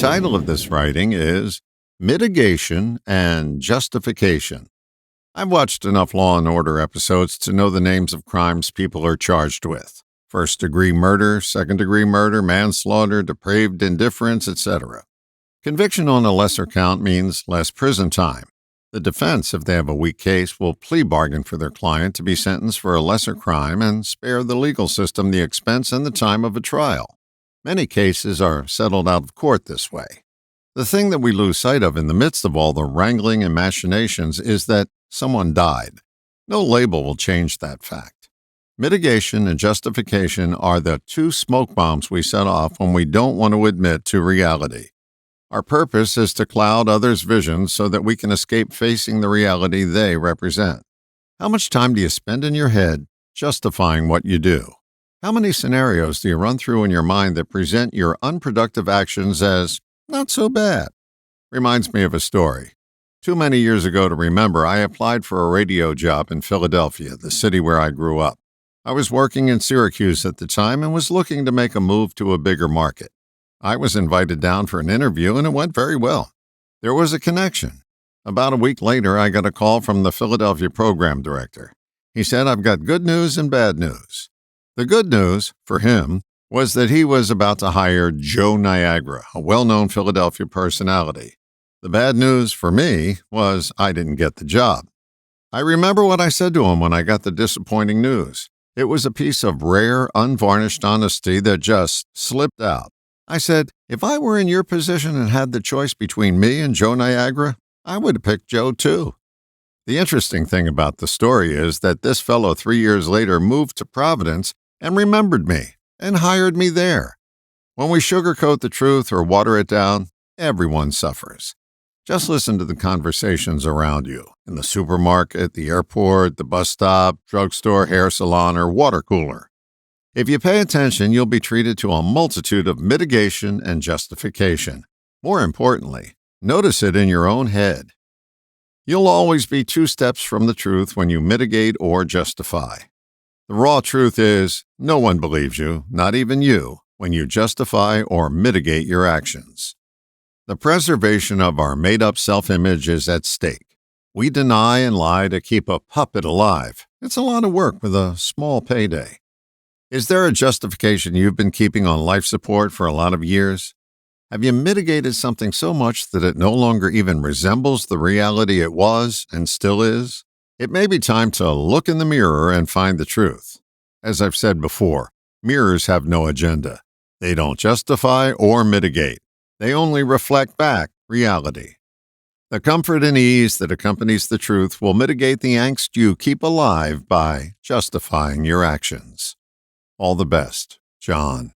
title of this writing is Mitigation and Justification. I've watched enough Law and Order episodes to know the names of crimes people are charged with. First-degree murder, second-degree murder, manslaughter, depraved indifference, etc. Conviction on a lesser count means less prison time. The defense, if they have a weak case, will plea bargain for their client to be sentenced for a lesser crime and spare the legal system the expense and the time of a trial. Many cases are settled out of court this way. The thing that we lose sight of in the midst of all the wrangling and machinations is that someone died. No label will change that fact. Mitigation and justification are the two smoke bombs we set off when we don't want to admit to reality. Our purpose is to cloud others' visions so that we can escape facing the reality they represent. How much time do you spend in your head justifying what you do? How many scenarios do you run through in your mind that present your unproductive actions as not so bad? Reminds me of a story. Too many years ago to remember, I applied for a radio job in Philadelphia, the city where I grew up. I was working in Syracuse at the time and was looking to make a move to a bigger market. I was invited down for an interview and it went very well. There was a connection. About a week later, I got a call from the Philadelphia program director. He said, "I've got good news and bad news." The good news, for him, was that he was about to hire Joe Niagara, a well-known Philadelphia personality. The bad news for me was I didn't get the job. I remember what I said to him when I got the disappointing news. It was a piece of rare, unvarnished honesty that just slipped out. I said, if I were in your position and had the choice between me and Joe Niagara, I would have picked Joe too. The interesting thing about the story is that this fellow 3 years later moved to Providence and remembered me and hired me there. When we sugarcoat the truth or water it down, everyone suffers. Just listen to the conversations around you, in the supermarket, the airport, the bus stop, drugstore, hair salon, or water cooler. If you pay attention, you'll be treated to a multitude of mitigation and justification. More importantly, notice it in your own head. You'll always be 2 steps from the truth when you mitigate or justify. The raw truth is, no one believes you, not even you, when you justify or mitigate your actions. The preservation of our made-up self-image is at stake. We deny and lie to keep a puppet alive. It's a lot of work with a small payday. Is there a justification you've been keeping on life support for a lot of years? Have you mitigated something so much that it no longer even resembles the reality it was and still is? It may be time to look in the mirror and find the truth. As I've said before, mirrors have no agenda. They don't justify or mitigate. They only reflect back reality. The comfort and ease that accompanies the truth will mitigate the angst you keep alive by justifying your actions. All the best, John.